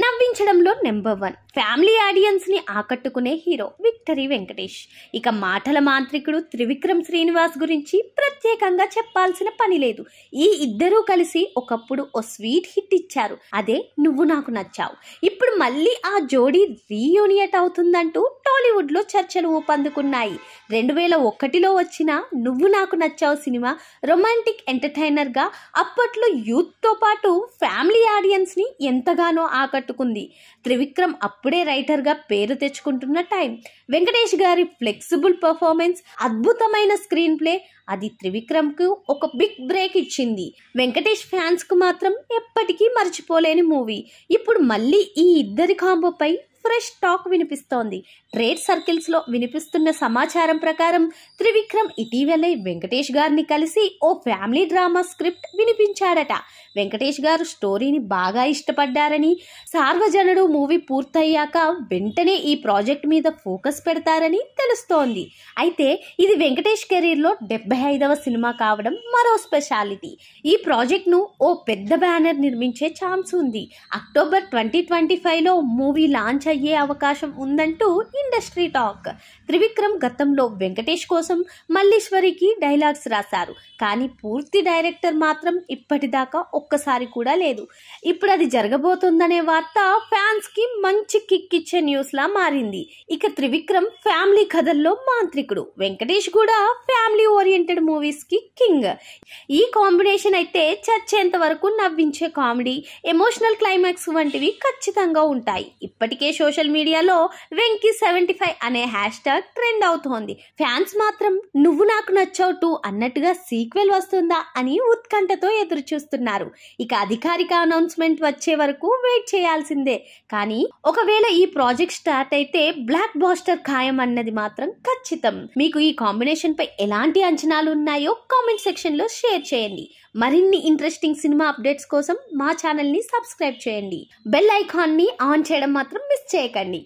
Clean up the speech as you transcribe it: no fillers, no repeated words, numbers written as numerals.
నవ్వించడంలో number 1 family audience ని ఆకట్టుకునే hero victory Venkatesh. ఇక మాటల మాంత్రికుడు త్రివిక్రమ్ శ్రీనివాస్ గురించి ప్రత్యేకంగా చెప్పాల్సిన పని లేదు. ఈ ఇద్దరూ కలిసి ఒకప్పుడు ఓ స్వీట్ హిట్ ఇచ్చారు, అదే నువ్వు నాకు నచ్చావు. ఇప్పుడు మళ్ళీ ఆ జోడీ రీయూనియట్ అవుతుందంటూ టాలీవుడ్ లో చర్చలు ఊపందుకున్నాయి. 2001లో వచ్చిన నువ్వు నాకు నచ్చావు సినిమా రొమాంటిక్ ఎంటర్టైనర్ గా అప్పట్లో యూత్ తో పాటు ఫ్యామిలీ ఆడియన్స్ ని ఎంతగానో ఆకట్టుకుంది. త్రివిక్రమ్ అప్పుడే రైటర్ గా పేరు తెచ్చుకుంటున్న టైం. వెంకటేష్ గారి ఫ్లెక్సిబుల్ పర్ఫార్మెన్స్, అద్భుతమైన స్క్రీన్ ప్లే అది త్రివిక్రమ్ కు ఒక బిగ్ బ్రేక్ ఇచ్చింది. వెంకటేష్ ఫ్యాన్స్ కు మాత్రం ఎప్పటికీ మర్చిపోలేని మూవీ. ఇప్పుడు మళ్ళీ ఈ ఇద్దరి కాంబోపై ఫ్రెష్ టాక్ వినిపిస్తోంది. ట్రేడ్ సర్కిల్స్ లో వినిపిస్తున్న సమాచారం ప్రకారం త్రివిక్రమ్ ఇటీవలే వెంకటేష్ గారిని కలిసి ఓ ఫ్యామిలీ డ్రామా స్క్రిప్ట్ వినిపించాడట. వెంకటేష్ గారు స్టోరీని బాగా ఇష్టపడ్డారని, సార్వజనుడు మూవీ పూర్తయ్యాక వెంటనే ఈ ప్రాజెక్ట్ మీద ఫోకస్ పెడతారని తెలుస్తోంది. అయితే ఇది వెంకటేష్ కెరీర్ లో 75వ సినిమా కావడం మరో స్పెషాలిటీ. ఈ ప్రాజెక్ట్ ను ఓ పెద్ద బ్యానర్ నిర్మించే ఛాన్స్ ఉంది. అక్టోబర్ 2025లో మూవీ లాంచ్ అయ్యే అవకాశం ఉందంటూ ఇండస్ట్రీ టాక్. త్రివిక్రమ్ గతంలో వెంకటేష్ కోసం మల్లీశ్వరికి డైలాగ్స్ రాశారు, కానీ పూర్తి డైరెక్టర్ మాత్రం ఇప్పటిదాకా ఒక్కసారి కూడా లేదు. ఇప్పుడు అది జరగబోతుందనే వార్త ఫ్యాన్స్ కి మంచి కిక్ ఇచ్చే న్యూస్ లా మారింది. ఇక త్రివిక్రమ్ ఫ్యామిలీ కథల్లో మాంత్రికుడు, వెంకటేష్ కూడా ఫ్యామిలీ ఓరియంటెడ్ మూవీస్ కి కింగ్. ఈ కాంబినేషన్ అయితే చచ్చేంత వరకు నవ్వించే కామెడీ, ఎమోషనల్ క్లైమాక్స్ వంటివి ఖచ్చితంగా ఉంటాయి. ఇప్పటికే సోషల్ మీడియాలో వెంకీ 75 అనే హ్యాష్ ట్యాగ్ ట్రెండ్ అవుతోంది. ఫ్యాన్స్ మాత్రం నువ్వు నాకు నచ్చావు 2 అన్నట్టుగా సీక్వెల్ వస్తుందా అని ఉత్కంఠతో ఎదురు చూస్తున్నారు. ఇక అధికారిక అనౌన్స్మెంట్ వచ్చే వరకు వెయిట్ చేయాల్సిందే. కానీ ఒకవేళ ఈ ప్రాజెక్ట్ స్టార్ట్ అయితే బ్లాక్ బాస్టర్ ఖాయం అన్నది మాత్రం ఖచ్చితం. మీకు ఈ కాంబినేషన్ పై ఎలాంటి అంచనాలు ఉన్నాయో కామెంట్ సెక్షన్ లో షేర్ చేయండి. మరిన్ని ఇంట్రెస్టింగ్ సినిమా అప్డేట్స్ కోసం మా ఛానల్ ని సబ్స్క్రైబ్ చేయండి. బెల్ ఐకాన్ ని ఆన్ చేయడం మాత్రం మిస్ చేయకండి.